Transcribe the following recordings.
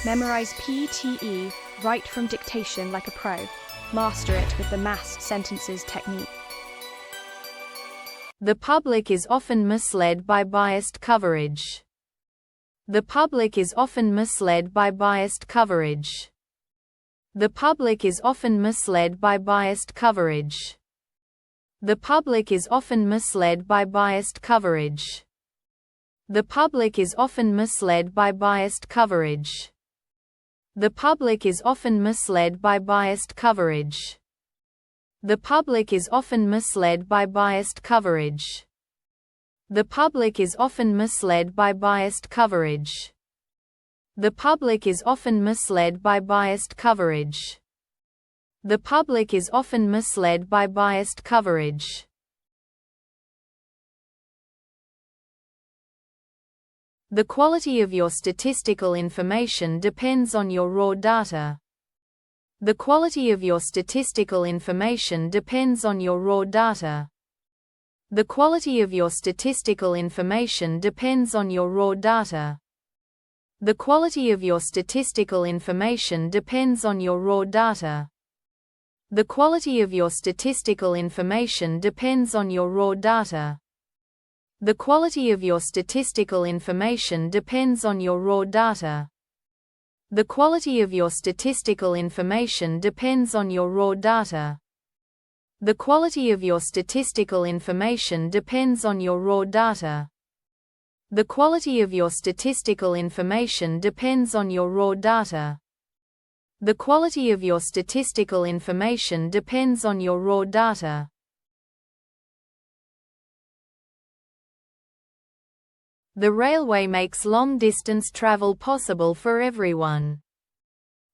Memorize PTE Write From Dictation like a pro. Master it with the massed sentences technique. The public is often misled by biased coverage. The public is often misled by biased coverage. The public is often misled by biased coverage. The public is often misled by biased coverage. The public is often misled by biased coverage. The public is often misled by biased coverage. The public is often misled by biased coverage. The public is often misled by biased coverage. The public is often misled by biased coverage. The public is often misled by biased coverage. The quality of your statistical information depends on your raw data. The quality of your statistical information depends on your raw data. The quality of your statistical information depends on your raw data. The quality of your statistical information depends on your raw data. The quality of your statistical information depends on your raw data. The quality of your statistical information depends on your raw data. The quality of your statistical information depends on your raw data. The quality of your statistical information depends on your raw data. The quality of your statistical information depends on your raw data. The quality of your statistical information depends on your raw data. The railway makes long-distance travel possible for everyone.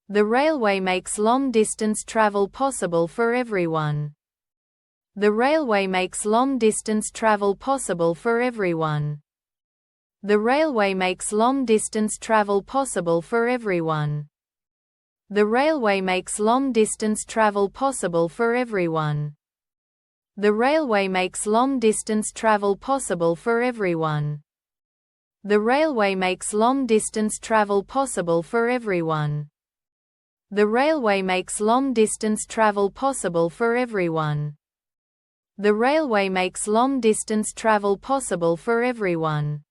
The railway makes long-distance travel possible for everyone. The railway makes long-distance travel possible for everyone. The railway makes long-distance travel possible for everyone. The railway makes long-distance travel possible for everyone. The railway makes long-distance travel possible for everyone. The railway makes long-distance travel possible for everyone. The railway makes long-distance travel possible for everyone. The railway makes long-distance travel possible for everyone.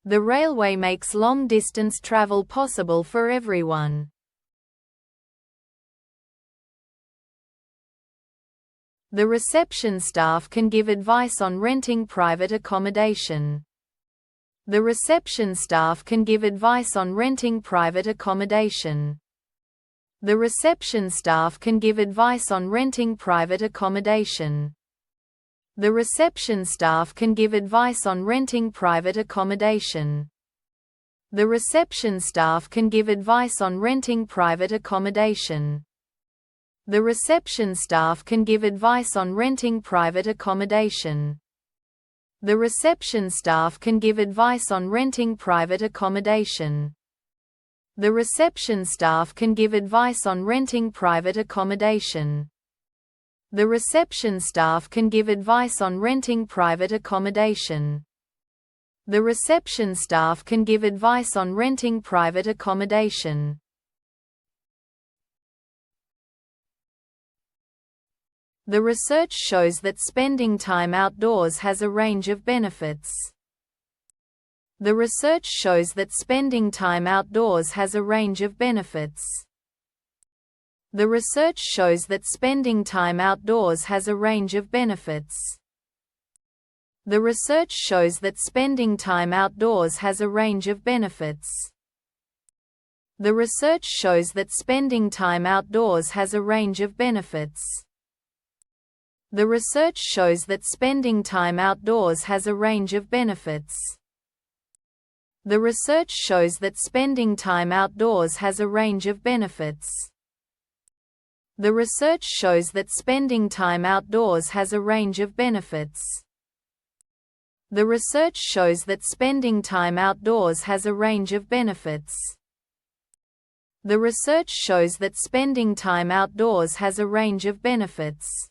The railway makes long-distance travel possible for everyone. The reception staff can give advice on renting private accommodation. The reception staff can give advice on renting private accommodation. The reception staff can give advice on renting private accommodation. The reception staff can give advice on renting private accommodation. The reception staff can give advice on renting private accommodation. The reception staff can give advice on renting private accommodation. The reception staff can give advice on renting private accommodation. The reception staff can give advice on renting private accommodation. The reception staff can give advice on renting private accommodation. The reception staff can give advice on renting private accommodation. The research shows that spending time outdoors has a range of benefits. The research shows that spending time outdoors has a range of benefits. The research shows that spending time outdoors has a range of benefits. The research shows that spending time outdoors has a range of benefits. The research shows that spending time outdoors has a range of benefits. The research shows that spending time outdoors has a range of benefits. The research shows that spending time outdoors has a range of benefits. The research shows that spending time outdoors has a range of benefits. The research shows that spending time outdoors has a range of benefits. The research shows that spending time outdoors has a range of benefits.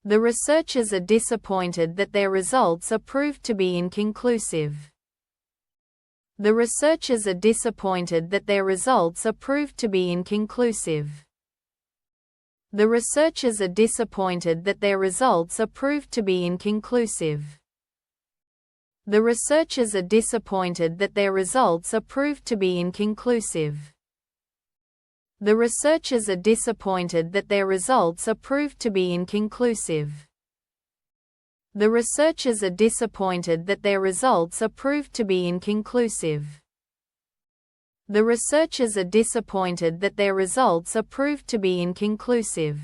The researchers are disappointed that their results are proved to be inconclusive. The researchers are disappointed that their results are proved to be inconclusive. The researchers are disappointed that their results are proved to be inconclusive. The researchers are disappointed that their results are proved to be inconclusive. The researchers are disappointed that their results are proved to be inconclusive. The researchers are disappointed that their results are proved to be inconclusive. The researchers are disappointed that their results are proved to be inconclusive.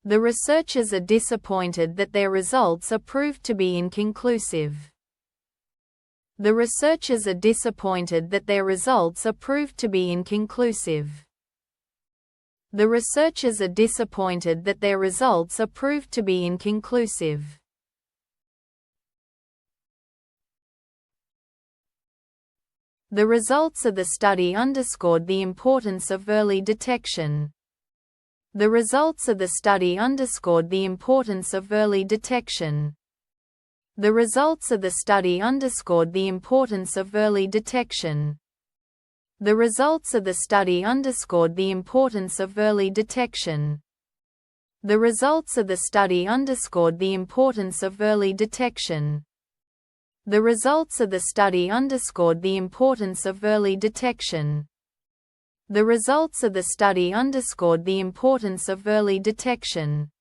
The researchers are disappointed that their results are proved to be inconclusive. The researchers are disappointed that their results are proved to be inconclusive. The researchers are disappointed that their results are proved to be inconclusive. The results of the study underscored the importance of early detection. The results of the study underscored the importance of early detection. The results of the study underscored the importance of early detection. The results of the study underscored the importance of early detection. The results of the study underscored the importance of early detection. The results of the study underscored the importance of early detection. The results of the study underscored the importance of early detection.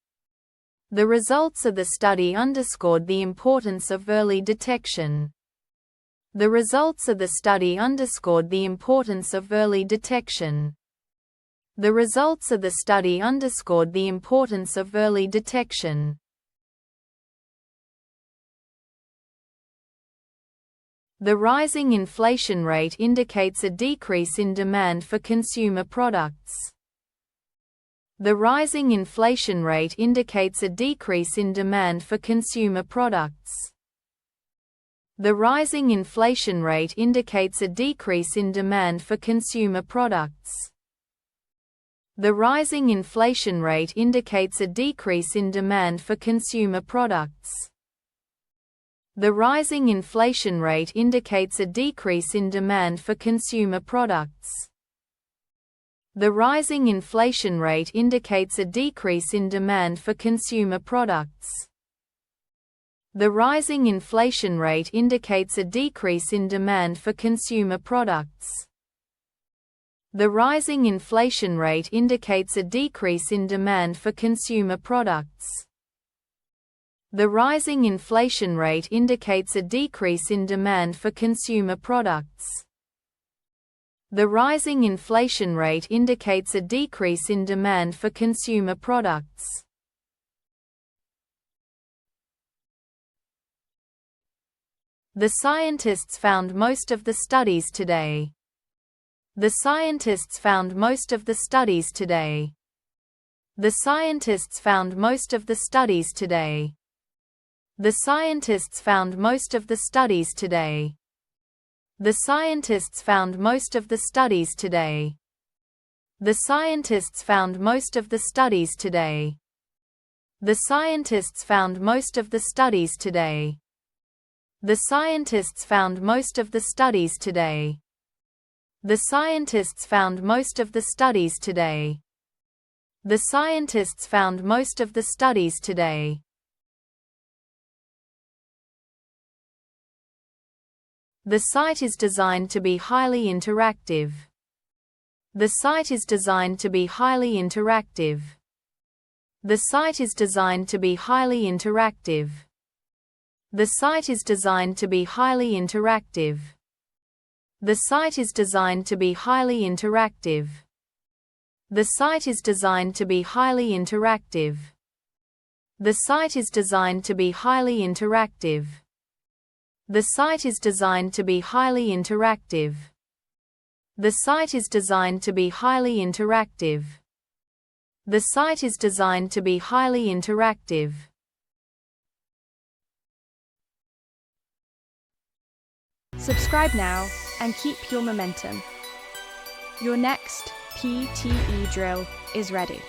The results of the study underscored the importance of early detection. The results of the study underscored the importance of early detection. The results of the study underscored the importance of early detection. The rising inflation rate indicates a decrease in demand for consumer products. The rising inflation rate indicates a decrease in demand for consumer products. The rising inflation rate indicates a decrease in demand for consumer products. The rising inflation rate indicates a decrease in demand for consumer products. The rising inflation rate indicates a decrease in demand for consumer products. The rising inflation rate indicates a decrease in demand for consumer products. The rising inflation rate indicates a decrease in demand for consumer products. The rising inflation rate indicates a decrease in demand for consumer products. The rising inflation rate indicates a decrease in demand for consumer products. The rising inflation rate indicates a decrease in demand for consumer products. The scientists found most of the studies today. The scientists found most of the studies today. The scientists found most of the studies today. The scientists found most of the studies today. The scientists found most of the studies today. The scientists found most of the studies today. The scientists found most of the studies today. The scientists found most of the studies today. The scientists found most of the studies today. The scientists found most of the studies today. The site is designed to be highly interactive. The site is designed to be highly interactive. The site is designed to be highly interactive. The site is designed to be highly interactive. The site is designed to be highly interactive. The site is designed to be highly interactive. The site is designed to be highly interactive. The site is designed to be highly interactive. The site is designed to be highly interactive. The site is designed to be highly interactive. Subscribe now and keep your momentum. Your next PTE drill is ready.